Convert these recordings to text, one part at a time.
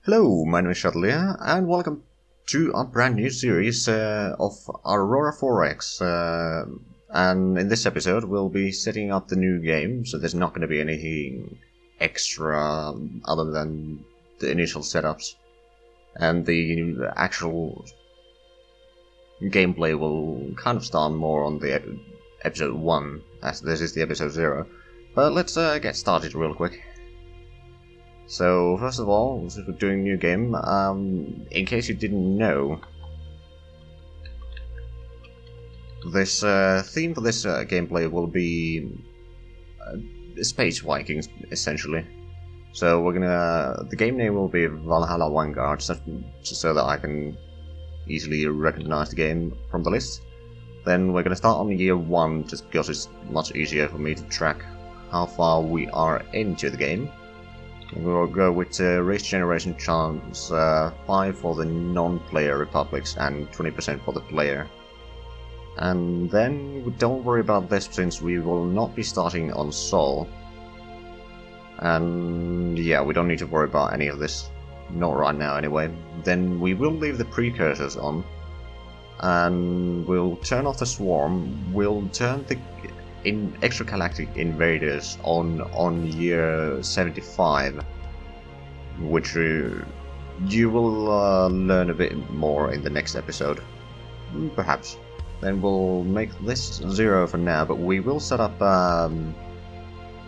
Hello, my name is Zhatelier, and welcome to a brand new series of Aurora 4X. And in this episode, we'll be setting up the new game, so there's not going to be anything extra other than the initial setups. And the actual gameplay will kind of start more on the episode 1, as this is the episode 0. But let's get started real quick. So, first of all, since we're doing a new game, in case you didn't know, this theme for this gameplay will be Space Vikings, essentially. So the game name will be Valhalla Vanguard, just so that I can easily recognize the game from the list. Then we're gonna start on year 1, just because it's much easier for me to track how far we are into the game. We'll go with race generation chance 5 for the non-player republics and 20% for the player. And then don't worry about this, since we will not be starting on Sol. And yeah, we don't need to worry about any of this, not right now anyway. Then we will leave the precursors on, and we'll turn off the swarm. We'll turn the extragalactic invaders on year 75, which you will learn a bit more in the next episode, perhaps. Then we'll make this 0 for now, but we will set up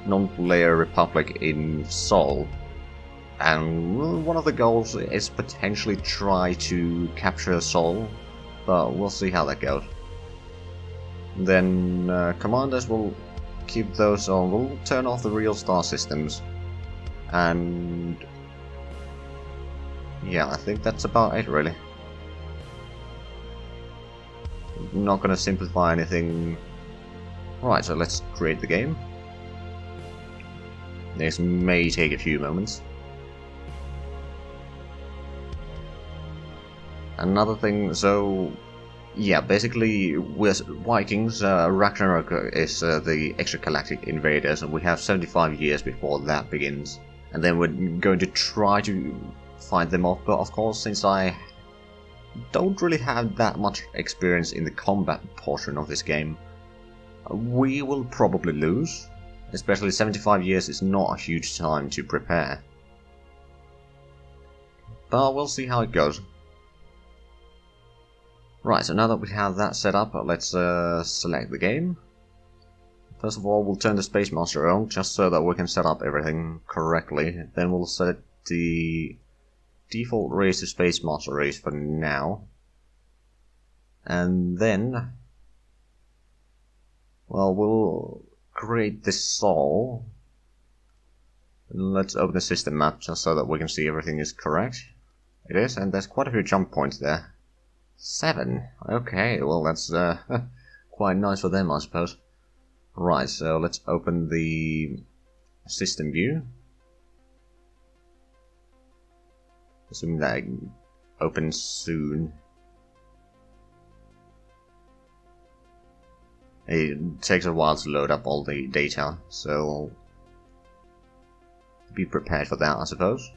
non-player republic in Sol, and one of the goals is potentially try to capture Sol, but we'll see how that goes. Then commanders will keep those on. We'll turn off the real star systems, and yeah, I think that's about it really. I'm not gonna simplify anything. Right, so let's create the game. This may take a few moments. Another thing, so yeah, basically with Vikings, Ragnarok is the extragalactic invaders, and we have 75 years before that begins. And then we're going to try to fight them off, but of course, since I don't really have that much experience in the combat portion of this game, we will probably lose. Especially 75 years is not a huge time to prepare. But we'll see how it goes. Right, so now that we have that set up, let's select the game. First of all, we'll turn the Space Master on, just so that we can set up everything correctly. Then we'll set the default race to Space Master race for now. And then, well, we'll create this Sol. Let's open the system map, just so that we can see everything is correct. It is, and there's quite a few jump points there. 7. Okay, well that's quite nice for them, I suppose. Right, so let's open the system view. Assuming that it opens soon. It takes a while to load up all the data, so be prepared for that, I suppose.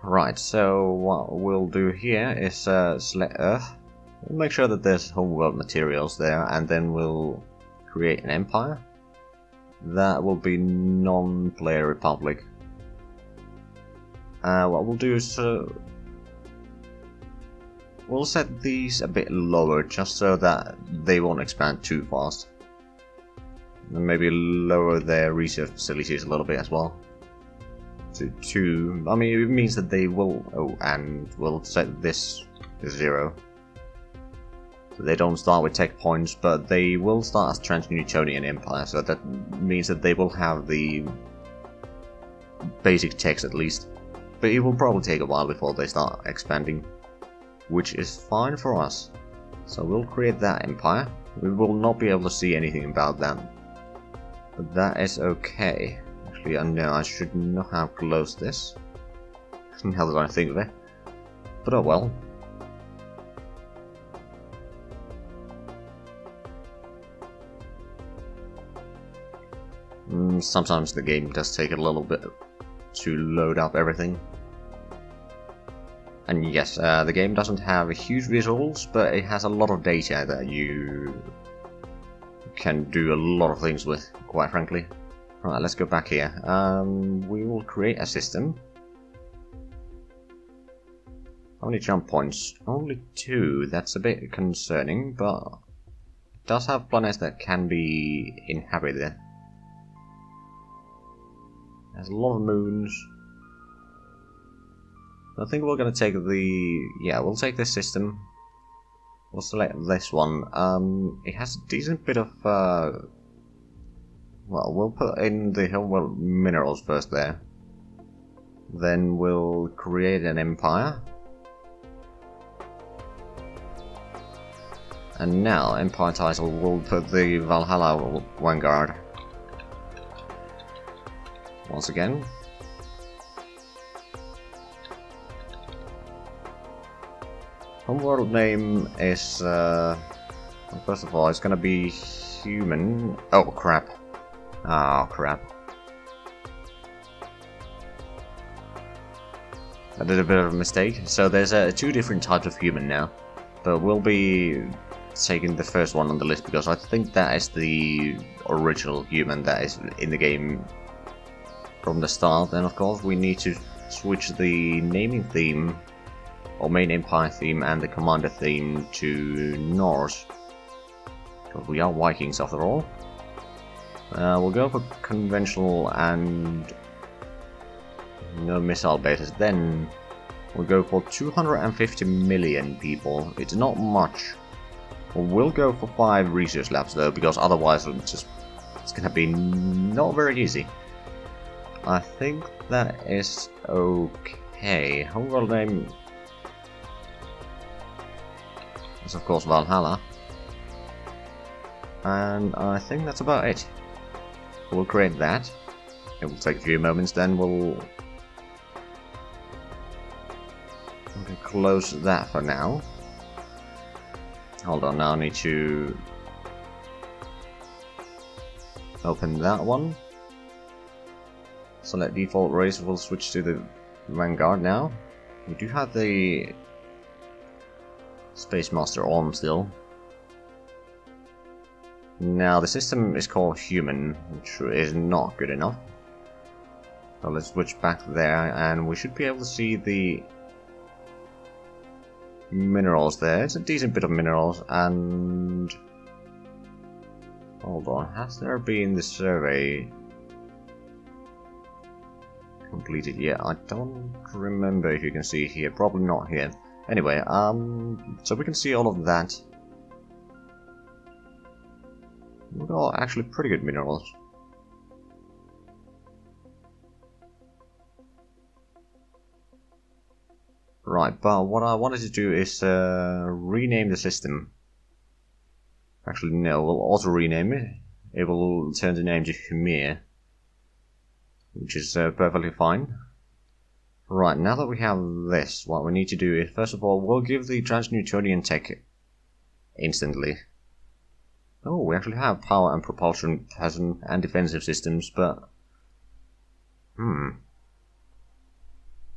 Right, so what we'll do here is select Earth. We'll make sure that there's homeworld materials there, and then we'll create an empire. That will be non-player republic. What we'll do is we'll set these a bit lower, just so that they won't expand too fast. And maybe lower their research facilities a little bit as well. To 2, I mean, it means that they will, and we'll set this to 0. So they don't start with tech points, but they will start as Trans-Newtonian Empire, so that means that they will have the basic techs at least. But it will probably take a while before they start expanding, which is fine for us. So we'll create that empire. We will not be able to see anything about that, but that is okay. Actually, I know I should not have closed this. Now that I think of it. But oh well. Sometimes the game does take a little bit to load up everything. And yes, the game doesn't have huge visuals, but it has a lot of data that you can do a lot of things with, quite frankly. Right, let's go back here. We will create a system. How many jump points? Only 2. That's a bit concerning, but it does have planets that can be inhabited. There's a lot of moons. I think we're gonna take the... yeah, we'll take this system. We'll select this one. It has a decent bit of... well, we'll put in the well, minerals first there. Then we'll create an empire. And now, empire title, we'll put the Valhalla Vanguard. Once again. Homeworld name is, first of all, it's gonna be human. Oh crap. Oh crap. I did a bit of a mistake. So there's 2 different types of human now. But we'll be taking the first one on the list because I think that is the original human that is in the game from the start. And of course we need to switch the naming theme, or main empire theme, and the commander theme to Norse. Because we are Vikings after all. We'll go for conventional and no missile bases. Then we'll go for 250 million people. It's not much. We'll go for 5 research labs though, because otherwise it's gonna be not very easy. I think that is okay. Homeworld name is of course Valhalla. And I think that's about it. We'll create that. It will take a few moments, then we'll close that for now. Hold on, now I need to open that one. Select default race, we'll switch to the Vanguard now. We do have the Space Master on still. Now the system is called human, which is not good enough. So let's switch back there and we should be able to see the minerals there. It's a decent bit of minerals. And hold on, has there been the survey completed yet? I don't remember if you can see here. Probably not here. Anyway, so we can see all of that. We've got actually pretty good minerals. Right, but what I wanted to do is rename the system. Actually, no, we'll auto rename it. It will turn the name to Humir, which is perfectly fine. Right, now that we have this, what we need to do is, first of all, we'll give the Trans-Newtonian tech instantly. Oh, we actually have power and propulsion and defensive systems, but...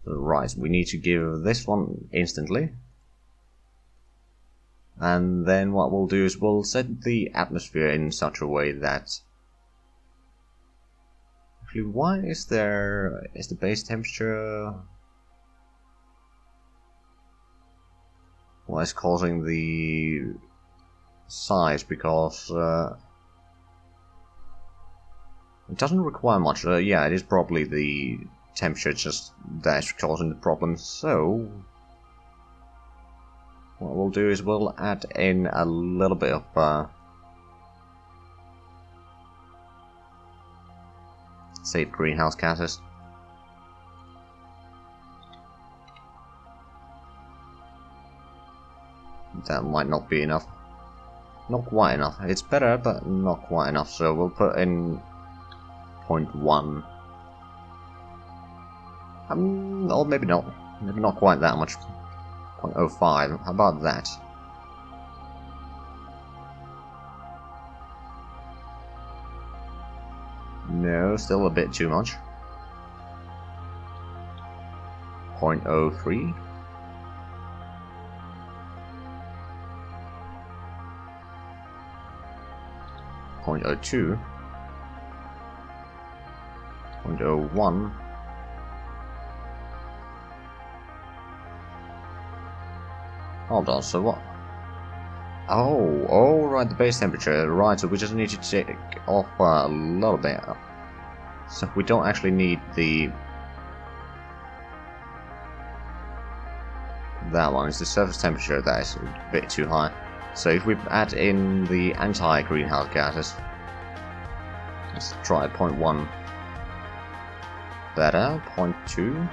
Right, we need to give this one instantly. And then what we'll do is we'll set the atmosphere in such a way that... Actually, why is there... is the base temperature... What is causing the size? Because it doesn't require much. Yeah, it is probably the temperature just that's causing the problem. So what we'll do is we'll add in a little bit of safe greenhouse gases. That might not be enough. Not quite enough. It's better, but not quite enough. So we'll put in 0.1. Or maybe not. Maybe not quite that much. 0.05. How about that? No, still a bit too much. 0.03. .02, 0.01, hold on, so what? Oh, right, the base temperature, right, so we just need to take off a little bit. So we don't actually need that one, it's the surface temperature that is a bit too high. So if we add in the anti-greenhouse gases, let's try 0.1. Better, 0.2.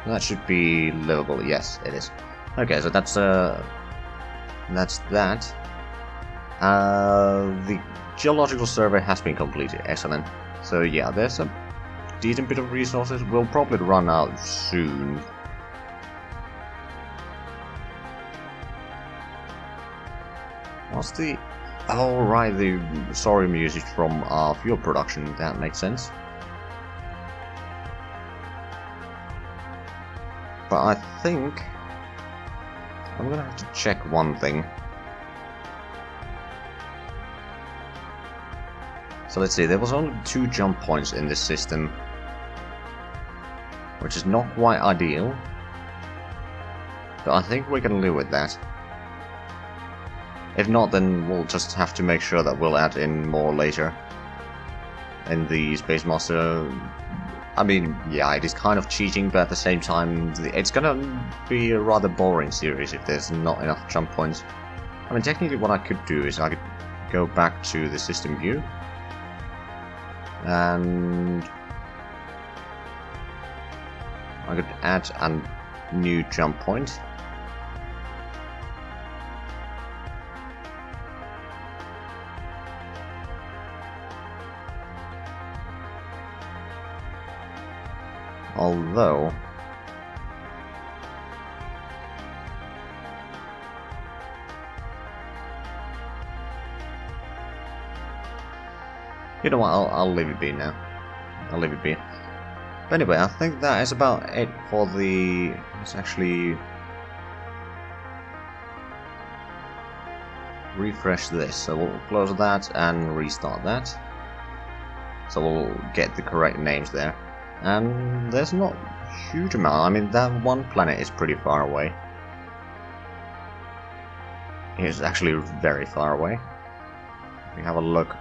That should be livable. Yes, it is. Okay, so that's that. The geological survey has been completed. Excellent. So yeah, there's a decent bit of resources. We'll probably run out soon. What's the... Oh, right, the sorry music from our fuel production. That makes sense. But I think... I'm gonna have to check one thing. So let's see, there was only 2 jump points in this system, which is not quite ideal. But I think we can live with that. If not, then we'll just have to make sure that we'll add in more later in the Space Master. I mean, yeah, it is kind of cheating, but at the same time, it's gonna be a rather boring series if there's not enough jump points. I mean, technically what I could do is I could go back to the system view and I could add a new jump point. Although, you know what, I'll leave it be now. I'll leave it be. But anyway, I think that is about it for the... Let's actually refresh this. So we'll close that and restart that. So we'll get the correct names there. And there's not a huge amount. I mean, that one planet is pretty far away. It's actually very far away. If we have a look.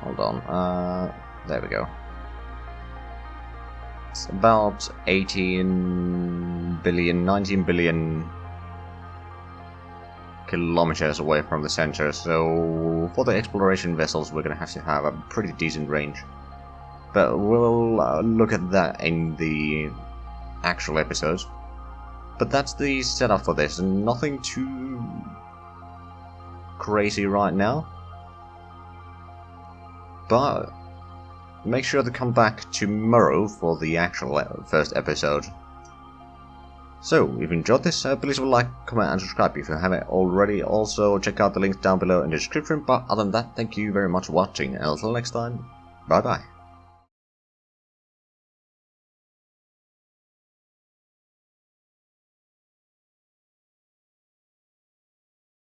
Hold on. There we go. It's about 18 billion, 19 billion kilometers away from the center. So for the exploration vessels, we're gonna have a pretty decent range. But we'll look at that in the actual episodes. But that's the setup for this, and nothing too crazy right now. But make sure to come back tomorrow for the actual first episode. So, if you enjoyed this, please like, comment and subscribe if you haven't already. Also, check out the links down below in the description. But other than that, thank you very much for watching, and until next time, bye bye.